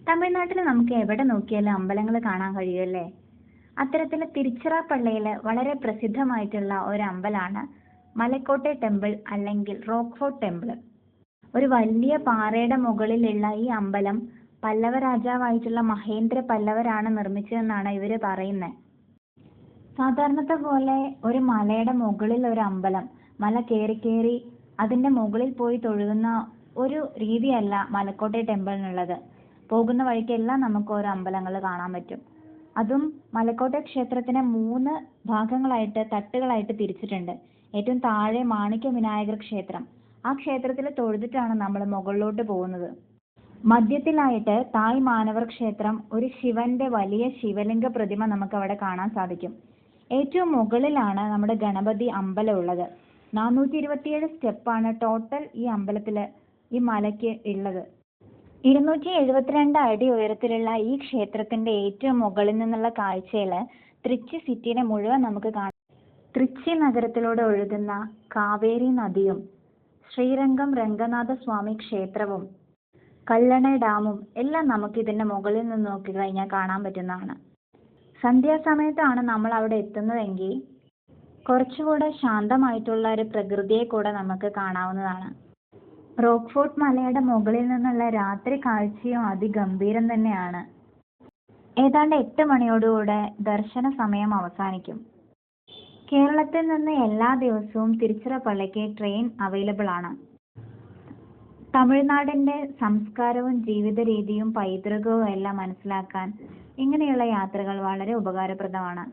തമിഴ്നാട്ടിൽ നമുക്ക് എവിടെ നോക്കിയാലും അമ്പലങ്ങൾ കാണാൻ കഴിയുമല്ലേ? അത്തരത്തിൽ തിരുച്ചിറപ്പള്ളിയിൽ വളരെ പ്രസിദ്ധമായിട്ടുള്ള ഒരു അമ്പലമാണ് മലക്കോട്ടെ ടെമ്പിൾ അല്ലെങ്കിൽ റോക്ക് ഫോർട്ട് ടെമ്പിൾ. ഒരു വലിയ പാറയുടെ മുകളിലുള്ള ഈ അമ്പലം പല്ലവ രാജാവായിട്ടുള്ള മഹേന്ദ്ര പല്ലവരാണ് നിർമ്മിച്ചതെന്നാണ് ഇവർ പറയുന്നത്. സാധാരണത്തെ പോലെ ഒരു മലയുടെ മുകളിൽ ഒരു അമ്പലം, മല കയറി കയറി അതിൻ്റെ മുകളിൽ പോയി തൊഴുകുന്ന ഒരു രീതിയല്ല മലക്കോട്ടെ ടെമ്പിളിനുള്ളത്. പോകുന്ന വഴിക്കെല്ലാം നമുക്ക് ഓരോ അമ്പലങ്ങൾ കാണാൻ പറ്റും. അതും മലക്കോട്ടെ ക്ഷേത്രത്തിനെ 3 ഭാഗങ്ങളായിട്ട് തട്ടുകളായിട്ട് തിരിച്ചിട്ടുണ്ട്. ഏറ്റവും താഴെ മാണിക്യ വിനായകർ ക്ഷേത്രം. ആ ക്ഷേത്രത്തിൽ തൊഴുതിട്ടാണ് നമ്മൾ മുകളിലോട്ട് പോകുന്നത്. മധ്യത്തിലായിട്ട് തായ് മാനവർ ക്ഷേത്രം, ഒരു ശിവന്റെ വലിയ ശിവലിംഗ പ്രതിമ നമുക്ക് അവിടെ കാണാൻ സാധിക്കും. ഏറ്റവും മുകളിലാണ് നമ്മുടെ ഗണപതി അമ്പലം ഉള്ളത്. 427 സ്റ്റെപ്പാണ് ടോട്ടൽ ഈ അമ്പലത്തിൽ, ഈ മലയ്ക്ക് ഉള്ളത്. 272 അടി ഉയരത്തിലുള്ള ഈ ക്ഷേത്രത്തിന്റെ ഏറ്റവും മുകളിൽ നിന്നുള്ള കാഴ്ചയിൽ തൃച്ചി സിറ്റിനെ മുഴുവൻ നമുക്ക് കാണാം. തൃച്ചി നഗരത്തിലൂടെ ഒഴുകുന്ന കാവേരി നദിയും ശ്രീരംഗം രംഗനാഥ സ്വാമി ക്ഷേത്രവും കല്ലണ ഡാമും എല്ലാം നമുക്ക് ഇതിന്റെ മുകളിൽ നിന്ന് നോക്കി കഴിഞ്ഞാൽ കാണാൻ പറ്റുന്നതാണ്. സന്ധ്യാസമയത്താണ് നമ്മൾ അവിടെ എത്തുന്നതെങ്കിൽ കുറച്ചുകൂടെ ശാന്തമായിട്ടുള്ള ഒരു പ്രകൃതിയെ കൂടെ നമുക്ക് കാണാവുന്നതാണ്. റോക്ക് ഫോർട്ട് മലയുടെ മുകളിൽ നിന്നുള്ള രാത്രി കാഴ്ചയും അതിഗംഭീരം തന്നെയാണ്. ഏതാണ്ട് 8 മണിയോടുകൂടെ ദർശന സമയം അവസാനിക്കും. കേരളത്തിൽ നിന്ന് എല്ലാ ദിവസവും തിരുച്ചിറപ്പള്ളിക്ക് ട്രെയിൻ അവൈലബിൾ ആണ്. തമിഴ്നാടിന്റെ സംസ്കാരവും ജീവിത രീതിയും പൈതൃകവും എല്ലാം മനസ്സിലാക്കാൻ ഇങ്ങനെയുള്ള യാത്രകൾ വളരെ ഉപകാരപ്രദമാണ്.